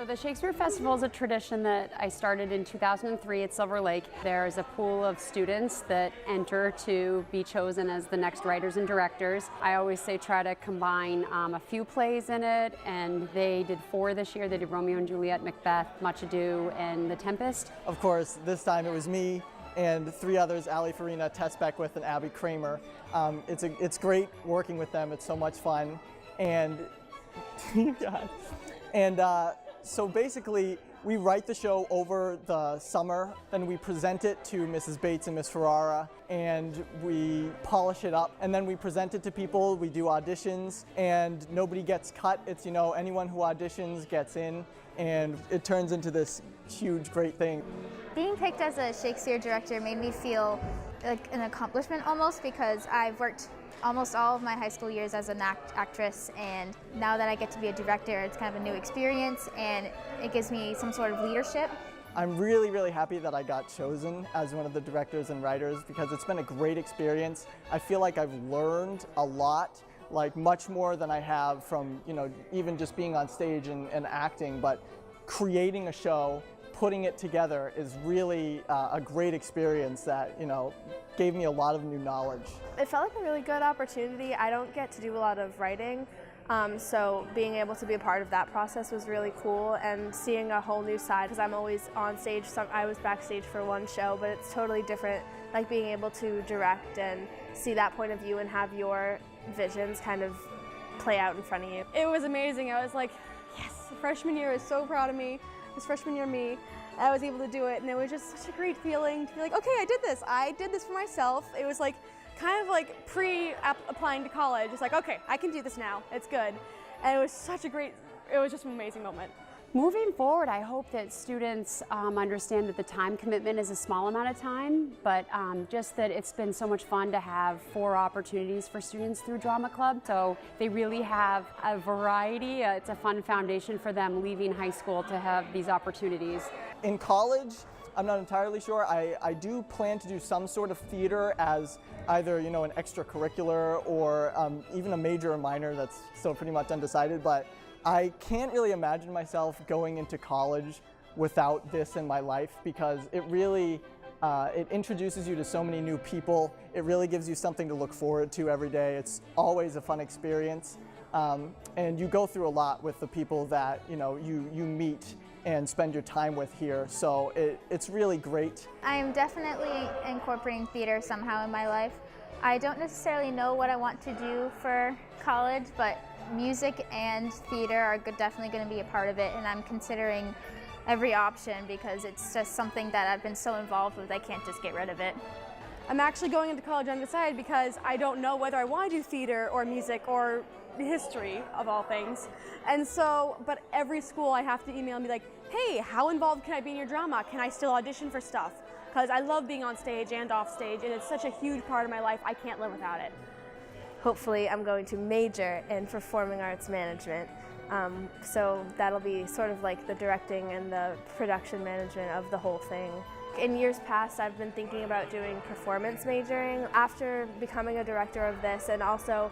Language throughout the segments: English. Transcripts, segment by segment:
So the Shakespeare Festival is a tradition that I started in 2003 at Silver Lake. There's a pool of students that enter to be chosen as the next writers and directors. I always say try to combine a few plays in it, and they did 4 this year. They did Romeo and Juliet, Macbeth, Much Ado, and The Tempest. Of course, this time it was me and 3 others, Farina, Tess, Beckwith, and Abby Kramer. It's great working with them. It's so much fun. And God. And so basically, we write the show over the summer, then we present it to Mrs. Bates and Miss Ferrara, and we polish it up, and then we present it to people. We do auditions, and nobody gets cut. It's, anyone who auditions gets in, and it turns into this huge, great thing. Being picked as a Shakespeare director made me feel like an accomplishment almost, because I've worked almost all of my high school years as an actress, and now that I get to be a director, it's kind of a new experience, and it gives me some sort of leadership. I'm really, really happy that I got chosen as one of the directors and writers, because it's been a great experience. I feel like I've learned a lot, like much more than I have from, even just being on stage and acting, but creating a show, putting it together is really a great experience that, gave me a lot of new knowledge. It felt like a really good opportunity. I don't get to do a lot of writing, so being able to be a part of that process was really cool, and seeing a whole new side, because I'm always on stage. I was backstage for one show, but it's totally different, like being able to direct and see that point of view and have your visions kind of play out in front of you. It was amazing. I was like, yes, freshman year is so proud of me. This freshman year me, I was able to do it, and it was just such a great feeling to be like, okay, I did this for myself. It was like kind of like pre-applying to college. It's like, okay, I can do this now, it's good. And it was just an amazing moment. Moving forward, I hope that students understand that the time commitment is a small amount of time, but just that it's been so much fun to have 4 opportunities for students through Drama Club. So they really have a variety. It's a fun foundation for them leaving high school to have these opportunities. In college, I'm not entirely sure. I do plan to do some sort of theater as either, an extracurricular or even a major or minor. That's still pretty much undecided, but I can't really imagine myself going into college without this in my life, because it really it introduces you to so many new people. It really gives you something to look forward to every day. It's always a fun experience, and you go through a lot with the people that you meet and spend your time with here. So it's really great. I am definitely incorporating theater somehow in my life. I don't necessarily know what I want to do for college, but music and theater are definitely going to be a part of it, and I'm considering every option because it's just something that I've been so involved with, I can't just get rid of it. I'm actually going into college undecided because I don't know whether I want to do theater or music or history of all things. And so, but every school I have to email and be like, hey, how involved can I be in your drama? Can I still audition for stuff? Because I love being on stage and off stage, and it's such a huge part of my life, I can't live without it. Hopefully I'm going to major in performing arts management. So that'll be sort of like the directing and the production management of the whole thing. In years past, I've been thinking about doing performance majoring. After becoming a director of this and also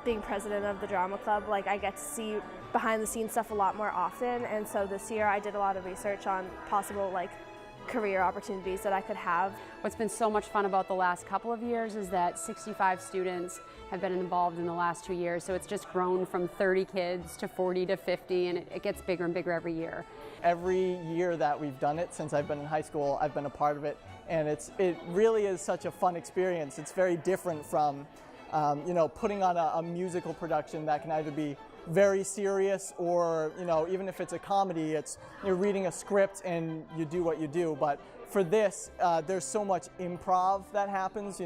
being president of the drama club, I get to see behind the scenes stuff a lot more often. And so this year I did a lot of research on possible career opportunities that I could have. What's been so much fun about the last couple of years is that 65 students have been involved in the last 2 years, so it's just grown from 30 kids to 40 to 50, and it gets bigger and bigger every year. Every year that we've done it since I've been in high school, I've been a part of it, and it really is such a fun experience. It's very different from putting on a musical production that can either be very serious or, even if it's a comedy, you're reading a script and you do what you do. But for this, there's so much improv that happens,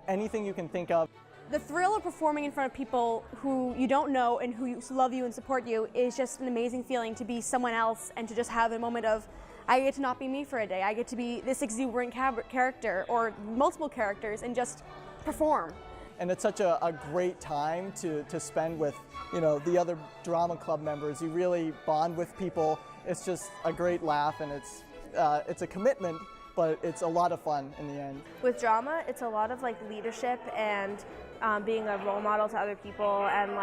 anything you can think of. The thrill of performing in front of people who you don't know and who love you and support you is just an amazing feeling, to be someone else and to just have a moment of, I get to not be me for a day. I get to be this exuberant character or multiple characters and just perform. And it's such a great time to spend with, the other drama club members. You really bond with people. It's just a great laugh, and it's a commitment, but it's a lot of fun in the end. With drama, it's a lot of leadership and being a role model to other people, and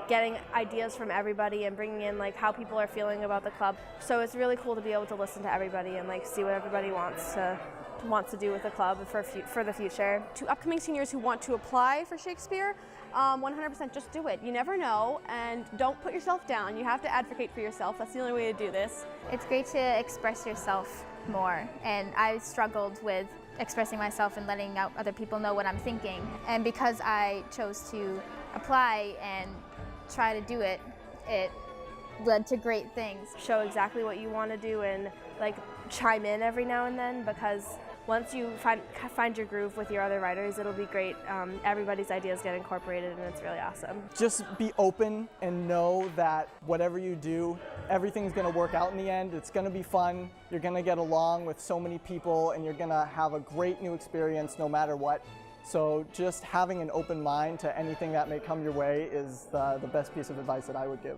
getting ideas from everybody and bringing in like how people are feeling about the club. So it's really cool to be able to listen to everybody and like see what everybody wants to do with the club for the future. To upcoming seniors who want to apply for Shakespeare, 100% just do it. You never know, and don't put yourself down. You have to advocate for yourself. That's the only way to do this. It's great to express yourself more, and I struggled with expressing myself and letting out other people know what I'm thinking. And because I chose to apply and try to do it, it led to great things. Show exactly what you want to do and like chime in every now and then, because once you find your groove with your other writers, it'll be great. Everybody's ideas get incorporated and it's really awesome. Just be open and know that whatever you do, everything's going to work out in the end. It's going to be fun. You're going to get along with so many people and you're going to have a great new experience no matter what. So just having an open mind to anything that may come your way is the best piece of advice that I would give.